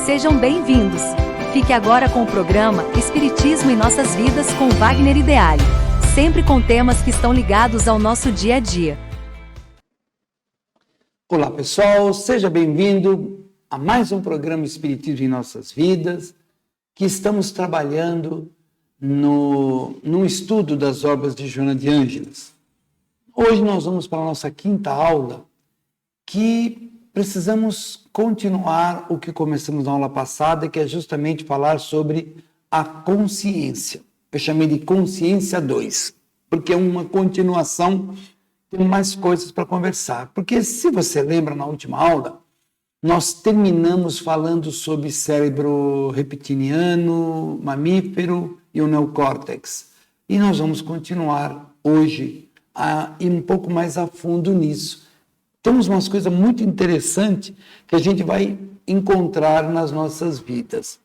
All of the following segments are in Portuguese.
Sejam bem-vindos. Fique agora com o programa Espiritismo em Nossas Vidas com Wagner Ideale, sempre com temas que estão ligados ao nosso dia a dia. Olá pessoal, seja bem-vindo a mais um programa Espiritismo em Nossas Vidas, que estamos trabalhando no estudo das obras de Joana de Ângeles. Hoje nós vamos para a nossa quinta aula, que precisamos continuar o que começamos na aula passada, que é justamente falar sobre a consciência. Eu chamei de consciência 2, porque é uma continuação, tem mais coisas para conversar. Porque se você lembra, na última aula, nós terminamos falando sobre cérebro reptiliano, mamífero e o neocórtex. E nós vamos continuar hoje a ir um pouco mais a fundo nisso. Temos umas coisas muito interessantes que a gente vai encontrar nas nossas vidas.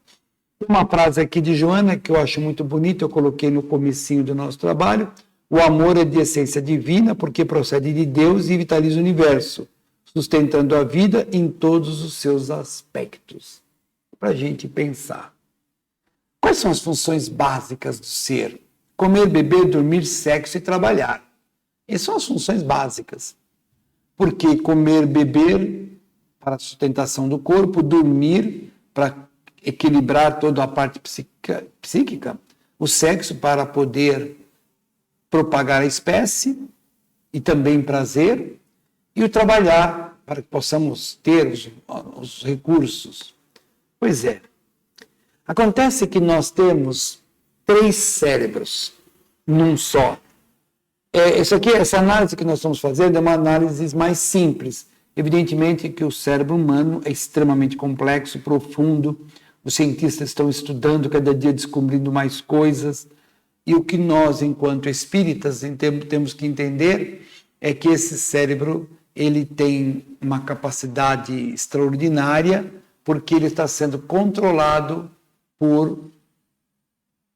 Tem uma frase aqui de Joana que eu acho muito bonita, eu coloquei no comecinho do nosso trabalho: o amor é de essência divina porque procede de Deus e vitaliza o universo, sustentando a vida em todos os seus aspectos. Para a gente pensar. Quais são as funções básicas do ser? Comer, beber, dormir, sexo e trabalhar. Essas são as funções básicas. Porque comer, beber para a sustentação do corpo, dormir para equilibrar toda a parte psíquica, o sexo para poder propagar a espécie e também prazer, e o trabalhar para que possamos ter os recursos. Pois é. Acontece que nós temos 3 cérebros num só. Essa análise que nós estamos fazendo é uma análise mais simples. Evidentemente que o cérebro humano é extremamente complexo, profundo. Os cientistas estão estudando, cada dia descobrindo mais coisas. E o que nós, enquanto espíritas, temos que entender é que esse cérebro ele tem uma capacidade extraordinária, porque ele está sendo controlado por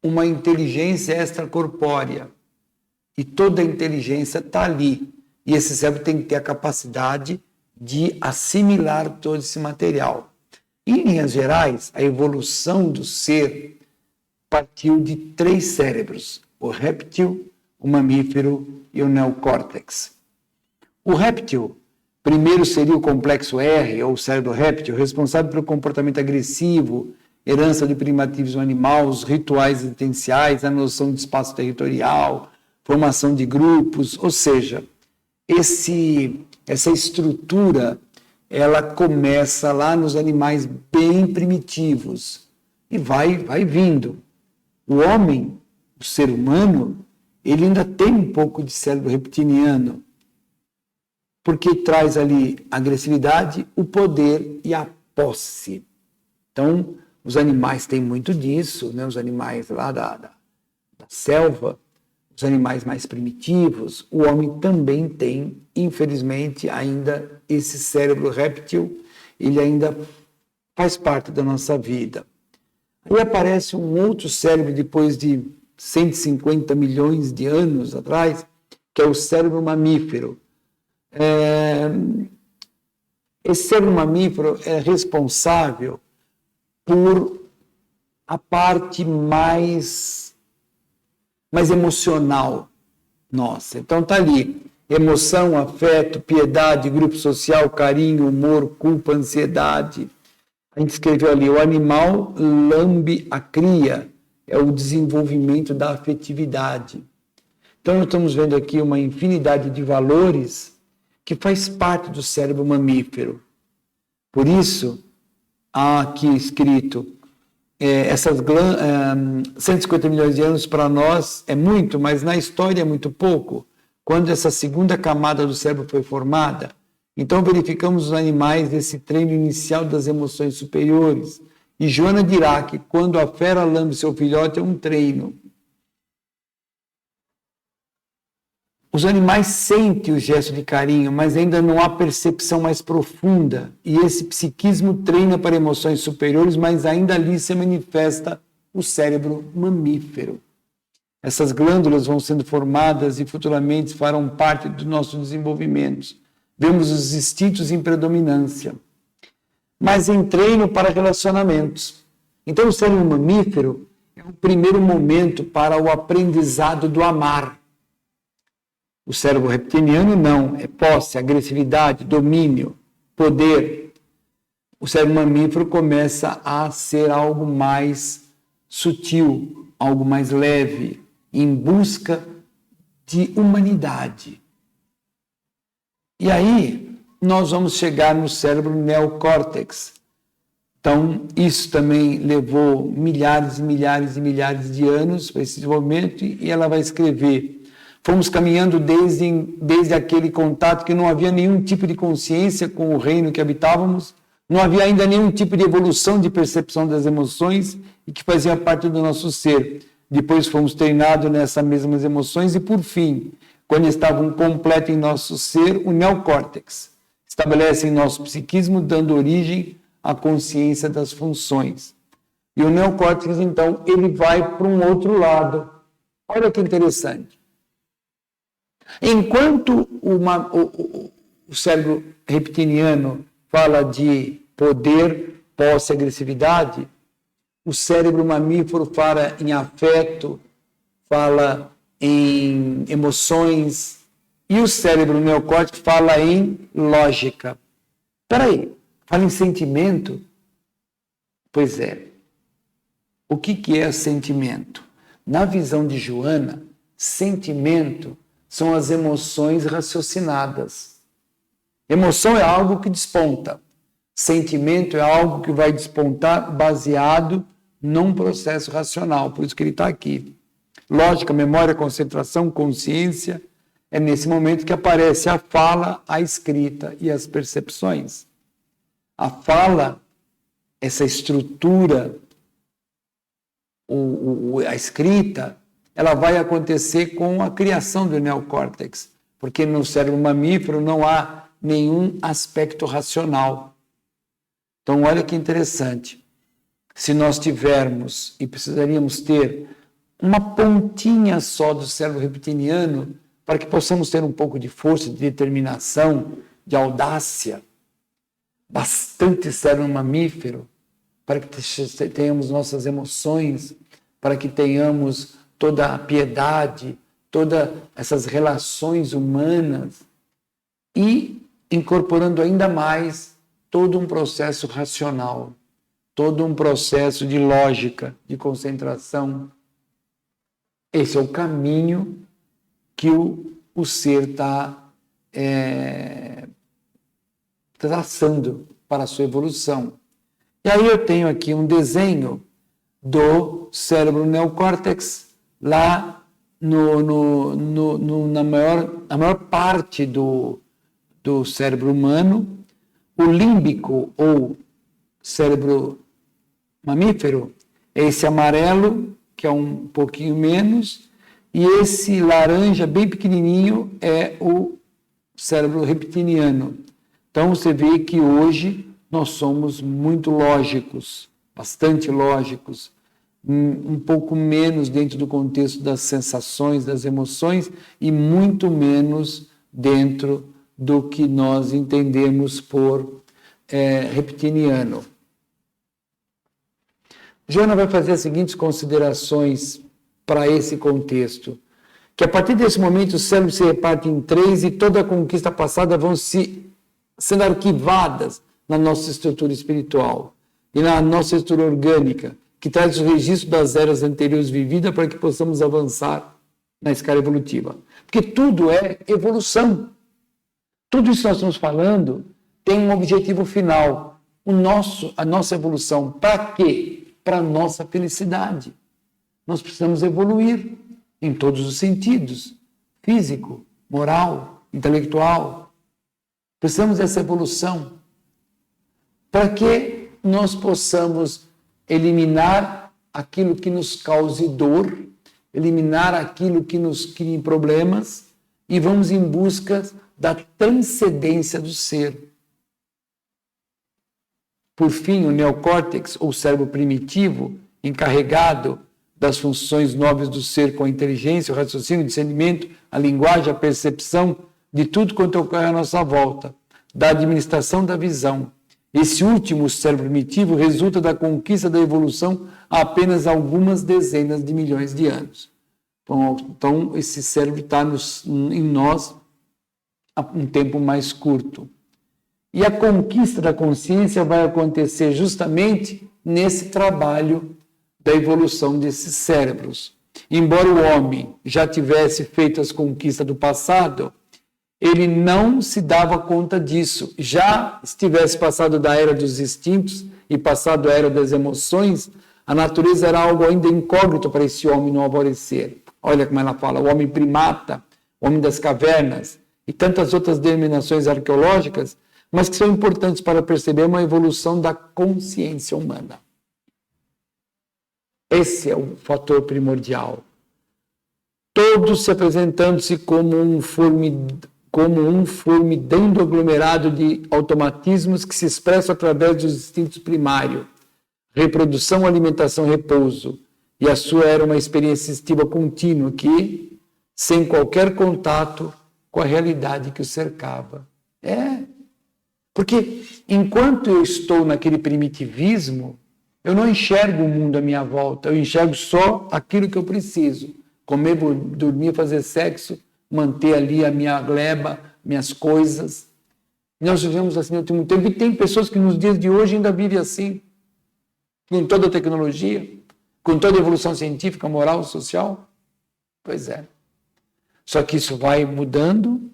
uma inteligência extracorpórea. E toda a inteligência está ali. E esse cérebro tem que ter a capacidade de assimilar todo esse material. Em linhas gerais, a evolução do ser partiu de 3 cérebros: o réptil, o mamífero e o neocórtex. O réptil, primeiro seria o complexo R, ou cérebro réptil, responsável pelo comportamento agressivo, herança de primitivismo animal, os rituais existenciais, a noção de espaço territorial, formação de grupos, ou seja, essa estrutura, ela começa lá nos animais bem primitivos e vai vindo. O homem, o ser humano, ele ainda tem um pouco de cérebro reptiliano, porque traz ali a agressividade, o poder e a posse. Então, os animais têm muito disso, né? Os animais lá da selva, os animais mais primitivos, o homem também tem, infelizmente, ainda esse cérebro réptil, ele ainda faz parte da nossa vida. Aí aparece um outro cérebro depois de 150 milhões de anos atrás, que é o cérebro mamífero. Esse cérebro mamífero é responsável por a parte mais emocional nossa. Então está ali: emoção, afeto, piedade, grupo social, carinho, humor, culpa, ansiedade. A gente escreveu ali: o animal lambe a cria, é o desenvolvimento da afetividade. Então nós estamos vendo aqui uma infinidade de valores que faz parte do cérebro mamífero. Por isso, há aqui escrito: essas 150 milhões de anos para nós é muito, mas na história é muito pouco. Quando essa segunda camada do cérebro foi formada, então verificamos os animais desse treino inicial das emoções superiores. E Joana dirá que quando a fera lambe seu filhote é um treino. Os animais sentem o gesto de carinho, mas ainda não há percepção mais profunda. E esse psiquismo treina para emoções superiores, mas ainda ali se manifesta o cérebro mamífero. Essas glândulas vão sendo formadas e futuramente farão parte do nosso desenvolvimento. Vemos os instintos em predominância. mas em treino para relacionamentos. Então, o cérebro mamífero é o primeiro momento para o aprendizado do amar. O cérebro reptiliano não, é posse, agressividade, domínio, poder. O cérebro mamífero começa a ser algo mais sutil, algo mais leve, em busca de humanidade. E aí, nós vamos chegar no cérebro neocórtex. Então, isso também levou milhares e milhares e milhares de anos para esse desenvolvimento, e ela vai escrever: fomos caminhando desde aquele contato que não havia nenhum tipo de consciência com o reino que habitávamos, não havia ainda nenhum tipo de evolução de percepção das emoções e que fazia parte do nosso ser. Depois fomos treinados nessas mesmas emoções e, por fim, quando estavam completos em nosso ser, o neocórtex estabelece em nosso psiquismo, dando origem à consciência das funções. E o neocórtex, então, ele vai para um outro lado. Olha que interessante. Enquanto o cérebro reptiliano fala de poder, posse, agressividade, o cérebro mamífero fala em afeto, fala em emoções, e o cérebro neocórtex fala em lógica. Espera aí, fala em sentimento? Pois é. O que é sentimento? Na visão de Joana, sentimento são as emoções raciocinadas. Emoção é algo que desponta. Sentimento é algo que vai despontar baseado num processo racional. Por isso que ele está aqui. Lógica, memória, concentração, consciência. É nesse momento que aparece a fala, a escrita e as percepções. A fala, essa estrutura, a escrita, ela vai acontecer com a criação do neocórtex, porque no cérebro mamífero não há nenhum aspecto racional. Então, olha que interessante. Se nós tivermos, e precisaríamos ter, uma pontinha só do cérebro reptiliano, para que possamos ter um pouco de força, de determinação, de audácia, bastante cérebro mamífero, para que tenhamos nossas emoções, para que tenhamos toda a piedade, todas essas relações humanas, e incorporando ainda mais todo um processo racional, todo um processo de lógica, de concentração. Esse é o caminho que o ser está traçando para a sua evolução. E aí eu tenho aqui um desenho do cérebro neocórtex, lá na maior parte do cérebro humano. O límbico, ou cérebro mamífero, é esse amarelo, que é um pouquinho menos, e esse laranja bem pequenininho é o cérebro reptiliano. Então você vê que hoje nós somos muito lógicos, bastante lógicos, um pouco menos dentro do contexto das sensações, das emoções, e muito menos dentro do que nós entendemos por reptiliano. Joana vai fazer as seguintes considerações para esse contexto, que a partir desse momento o cérebro se reparte em 3 e toda a conquista passada vão sendo arquivadas na nossa estrutura espiritual e na nossa estrutura orgânica, que traz o registro das eras anteriores vividas para que possamos avançar na escala evolutiva. Porque tudo é evolução. Tudo isso que nós estamos falando tem um objetivo final, a nossa evolução. Para quê? Para a nossa felicidade. Nós precisamos evoluir em todos os sentidos, físico, moral, intelectual. Precisamos dessa evolução para que nós possamos eliminar aquilo que nos cause dor, eliminar aquilo que nos crie problemas e vamos em busca da transcendência do ser. Por fim, o neocórtex, ou cérebro primitivo, encarregado das funções nobres do ser com a inteligência, o raciocínio, o discernimento, a linguagem, a percepção de tudo quanto ocorre à nossa volta, da administração da visão Esse último cérebro primitivo resulta da conquista da evolução há apenas algumas dezenas de milhões de anos. Então esse cérebro está em nós há um tempo mais curto. E a conquista da consciência vai acontecer justamente nesse trabalho da evolução desses cérebros. Embora o homem já tivesse feito as conquistas do passado, ele não se dava conta disso. Já estivesse passado da era dos instintos e passado a era das emoções, a natureza era algo ainda incógnito para esse homem no alvorecer. Olha como ela fala, o homem primata, o homem das cavernas e tantas outras denominações arqueológicas, mas que são importantes para perceber uma evolução da consciência humana. Esse é o fator primordial. Todos se apresentando-se como um formidando aglomerado de automatismos que se expressam através dos instintos primários, reprodução, alimentação, repouso. E a sua era uma experiência instintiva contínua que, sem qualquer contato com a realidade que o cercava. Porque enquanto eu estou naquele primitivismo, eu não enxergo o mundo à minha volta, eu enxergo só aquilo que eu preciso. Comer, dormir, fazer sexo, manter ali a minha gleba, minhas coisas. Nós vivemos assim no último tempo, e tem pessoas que nos dias de hoje ainda vivem assim, com toda a tecnologia, com toda a evolução científica, moral, social. Pois é. Só que isso vai mudando,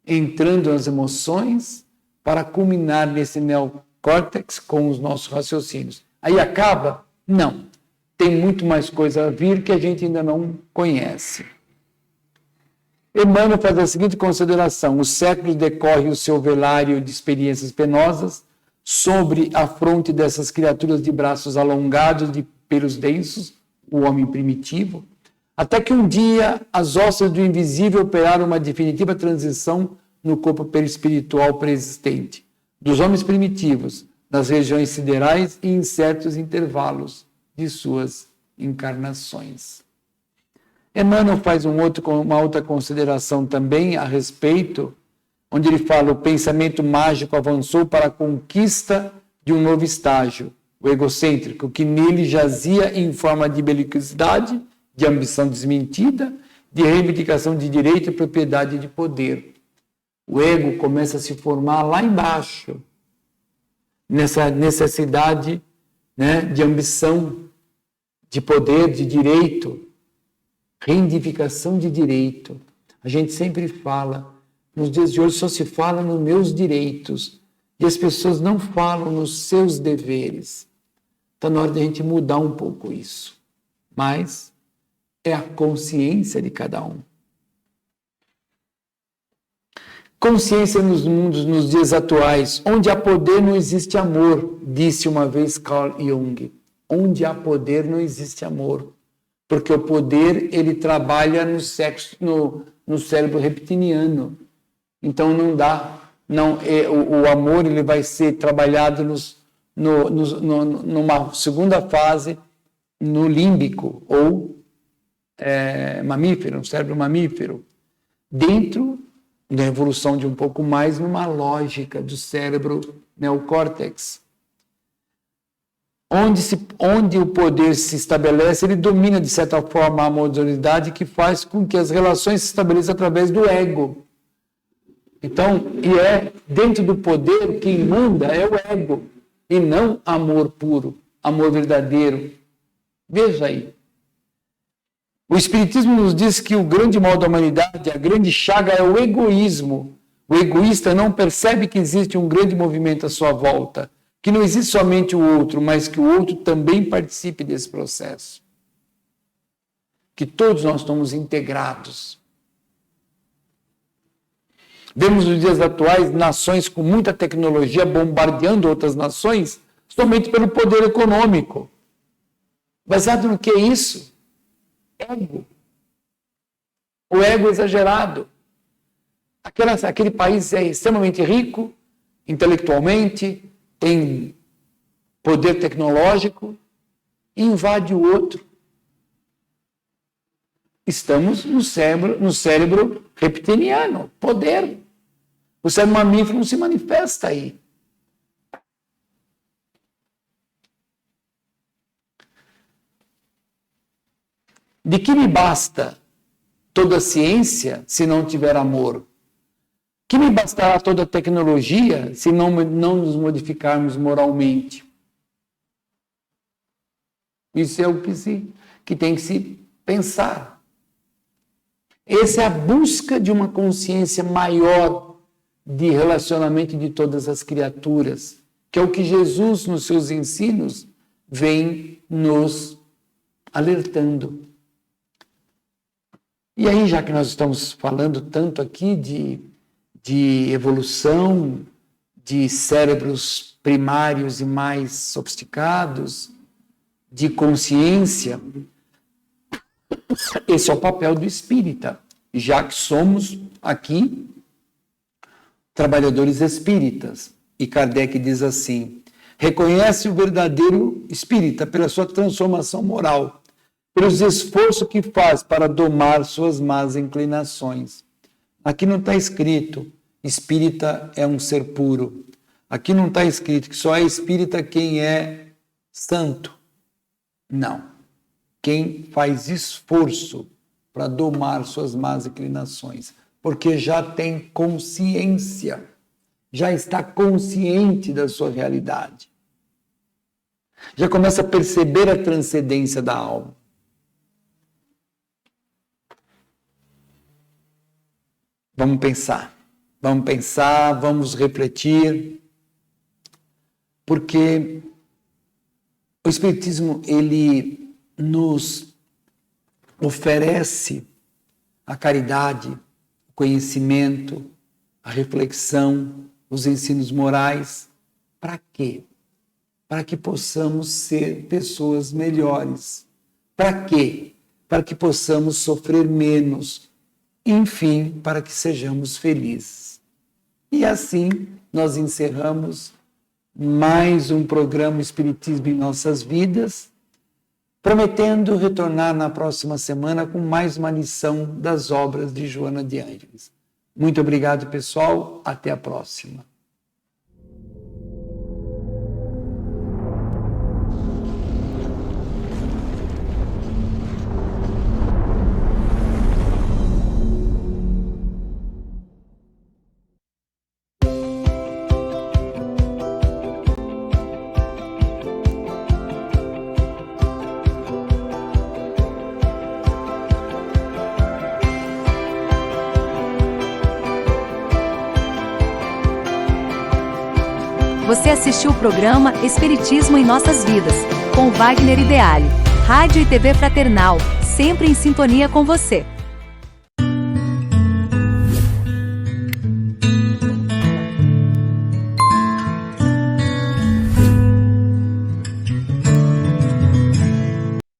entrando nas emoções, para culminar nesse neocórtex com os nossos raciocínios. Aí acaba? Não. Tem muito mais coisa a vir que a gente ainda não conhece. Emmanuel faz a seguinte consideração: os séculos decorre o seu velário de experiências penosas sobre a fronte dessas criaturas de braços alongados, de pelos densos, o homem primitivo, até que um dia as ossos do invisível operaram uma definitiva transição no corpo perispiritual preexistente, dos homens primitivos, nas regiões siderais e em certos intervalos de suas encarnações. Emmanuel faz uma outra consideração também a respeito, onde ele fala: o pensamento mágico avançou para a conquista de um novo estágio, o egocêntrico, que nele jazia em forma de belicosidade, de ambição desmentida, de reivindicação de direito, propriedade e de poder. O ego começa a se formar lá embaixo, nessa necessidade, de ambição, de poder, de direito, reivindicação de direito. A gente sempre fala, nos dias de hoje só se fala nos meus direitos, e as pessoas não falam nos seus deveres. Está na hora de a gente mudar um pouco isso. Mas é a consciência de cada um. Consciência nos mundos, nos dias atuais. Onde há poder não existe amor, disse uma vez Carl Jung. Onde há poder não existe amor. Porque o poder, ele trabalha no cérebro reptiliano. Então não dá. O amor, ele vai ser trabalhado numa segunda fase, no límbico, ou mamífero, no cérebro mamífero. Dentro da evolução de um pouco mais, numa lógica do cérebro neocórtex. Onde o poder se estabelece, ele domina, de certa forma, a modernidade, que faz com que as relações se estabeleçam através do ego. Então, dentro do poder, quem manda é o ego, e não amor puro, amor verdadeiro. Veja aí. O Espiritismo nos diz que o grande mal da humanidade, a grande chaga, é o egoísmo. O egoísta não percebe que existe um grande movimento à sua volta, que não existe somente o outro, mas que o outro também participe desse processo. Que todos nós estamos integrados. Vemos nos dias atuais nações com muita tecnologia bombardeando outras nações somente pelo poder econômico. Baseado no que é isso? Ego. O ego exagerado. Aquele país é extremamente rico, intelectualmente, tem poder tecnológico, e invade o outro. Estamos no cérebro reptiliano, poder. O cérebro mamífero não se manifesta aí. De que me basta toda a ciência se não tiver amor? Que me bastará toda a tecnologia se não nos modificarmos moralmente? Isso é o que tem que se pensar. Essa é a busca de uma consciência maior de relacionamento de todas as criaturas, que é o que Jesus, nos seus ensinos, vem nos alertando. E aí, já que nós estamos falando tanto aqui de evolução, de cérebros primários e mais sofisticados, de consciência, esse é o papel do espírita, já que somos aqui trabalhadores espíritas. E Kardec diz assim: reconhece o verdadeiro espírita pela sua transformação moral, pelos esforços que faz para domar suas más inclinações. Aqui não está escrito espírita é um ser puro. Aqui não está escrito que só é espírita quem é santo. Não. Quem faz esforço para domar suas más inclinações, porque já tem consciência, já está consciente da sua realidade. Já começa a perceber a transcendência da alma. Vamos pensar, vamos refletir, porque o Espiritismo, ele nos oferece a caridade, o conhecimento, a reflexão, os ensinos morais. Para quê? Para que possamos ser pessoas melhores. Para quê? Para que possamos sofrer menos. Enfim, para que sejamos felizes. E assim nós encerramos mais um programa Espiritismo em Nossas Vidas, prometendo retornar na próxima semana com mais uma lição das obras de Joana de Ângeles. Muito obrigado, pessoal. Até a próxima. Você assistiu o programa Espiritismo em Nossas Vidas, com Wagner Ideale. Rádio e TV Fraternal, sempre em sintonia com você.